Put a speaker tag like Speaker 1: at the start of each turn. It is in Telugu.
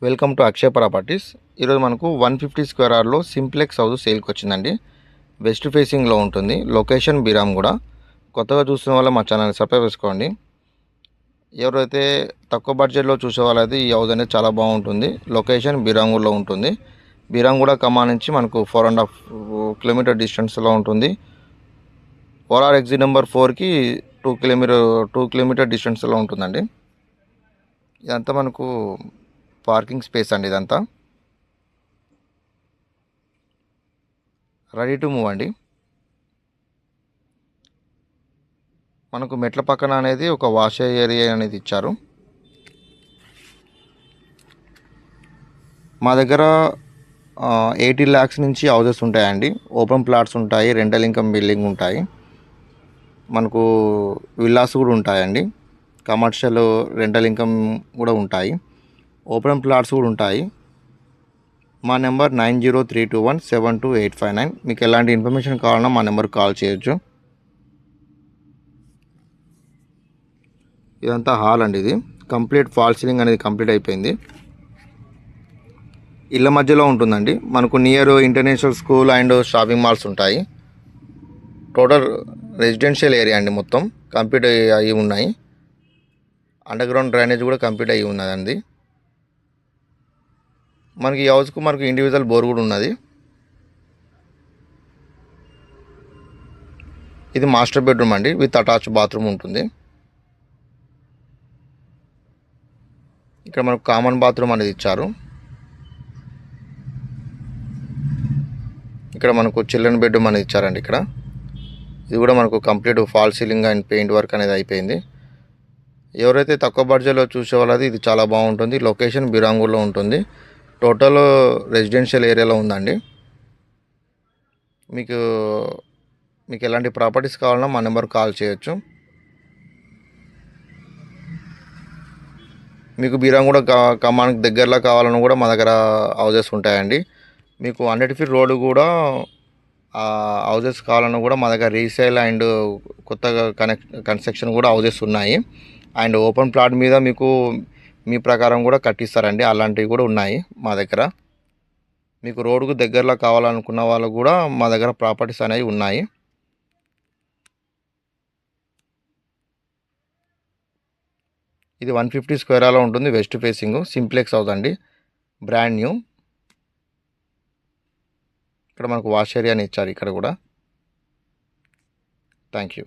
Speaker 1: Welcome to Akshaya properties. ఈరోజు మనకు 150 స్క్వేర్ యార్డ్లో సింప్లెక్స్ హౌస్ సేల్కి వచ్చిందండి. వెస్ట్ ఫేసింగ్లో ఉంటుంది. లొకేషన్ బిరామ్గూడ. కొత్తగా చూస్తున్న వాళ్ళు మా ఛానల్ని సబ్స్క్రైబ్ చేసుకోండి. ఎవరైతే తక్కువ బడ్జెట్లో చూసే వాళ్ళైతే ఈ హౌస్ అనేది చాలా బాగుంటుంది. లొకేషన్ బిరామ్గూడలో ఉంటుంది. బిరామ్గూడ కమా నుంచి మనకు 4.5 కిలోమీటర్ డిస్టెన్స్లో ఉంటుంది. ఓఆర్ ఎగ్జిట్ నెంబర్ 4కి 2 కిలోమీటర్ డిస్టెన్స్లో ఉంటుందండి. ఇదంతా మనకు పార్కింగ్ స్పేస్ అండి. ఇదంతా రెడీ టు మూవ్ అండి. మనకు మెట్ల పక్కన అనేది ఒక వాష్ ఏరియా అనేది ఇచ్చారు. మా దగ్గర 80 lakhs నుంచి హౌసెస్ ఉంటాయండి. ఓపెన్ ప్లాట్స్ ఉంటాయి, రెంటల్ ఇన్కమ్ బిల్డింగ్ ఉంటాయి, మనకు విల్లాస్ కూడా ఉంటాయండి, కమర్షియల్ రెంటల్ ఇన్కమ్ కూడా ఉంటాయి, ఓపెన్ ప్లాట్స్ కూడా ఉంటాయి. మా నెంబర్ 9032172859. మీకు ఎలాంటి ఇన్ఫర్మేషన్ కావాలన్నా మా నెంబర్కి కాల్ చేయొచ్చు. ఇదంతా హాల్ అండి. ఇది కంప్లీట్ ఫాల్ సీలింగ్ అనేది కంప్లీట్ అయిపోయింది. ఇళ్ళ మధ్యలో ఉంటుందండి. మనకు near international school and shopping malls ఉంటాయి. టోటల్ రెసిడెన్షియల్ ఏరియా అండి. మొత్తం కంప్లీట్ అయ్యి ఉన్నాయి. అండర్ గ్రౌండ్ డ్రైనేజ్ కూడా కంప్లీట్ అయ్యి ఉన్నదండి. మనకి ఈ హౌస్కు మనకు ఇండివిజువల్ బోర్ కూడా ఉన్నది. ఇది మాస్టర్ బెడ్రూమ్ అండి, విత్ అటాచ్ బాత్రూమ్ ఉంటుంది. ఇక్కడ మనకు కామన్ బాత్రూమ్ అనేది ఇచ్చారు. ఇక్కడ మనకు చిల్డ్రన్ బెడ్రూమ్ అనేది ఇచ్చారండి. ఇక్కడ ఇది కూడా మనకు complete fall ceiling and paint work అనేది అయిపోయింది. ఎవరైతే తక్కువ బడ్జెట్లో చూసే వాళ్ళది ఇది చాలా బాగుంటుంది. లొకేషన్ బిరాంగూర్లో ఉంటుంది. టోటల్ రెసిడెన్షియల్ ఏరియాలో ఉందండి. మీకు ఎలాంటి ప్రాపర్టీస్ కావాలన్నా మా నెంబర్ కాల్ చేయొచ్చు. మీకు బిరాంగూడ కమానికి దగ్గరలో కావాలన్నా కూడా మా దగ్గర హౌజెస్ ఉంటాయండి. మీకు 100 feet రోడ్డు కూడా హౌజెస్ కావాలన్నా కూడా మా దగ్గర రీసేల్ అండ్ కొత్తగా కన్స్ట్రక్షన్ కూడా హౌజెస్ ఉన్నాయి. అండ్ ఓపెన్ ప్లాట్ మీద మీకు మీ ప్రకారం కూడా కట్టిస్తారండి. అలాంటివి కూడా ఉన్నాయి మా దగ్గర. మీకు రోడ్డుకు దగ్గరలో కావాలనుకున్న వాళ్ళు కూడా మా దగ్గర ప్రాపర్టీస్ అనేవి ఉన్నాయి. ఇది 150 స్క్వేర్ యార్డ్లో ఉంటుంది. వెస్ట్ ఫేసింగ్ సింప్లెక్స్ హౌస్ అండి, బ్రాండ్ న్యూ. ఇక్కడ మనకు వాష్ ఏరియా అని ఇచ్చారు ఇక్కడ కూడా. Thank you.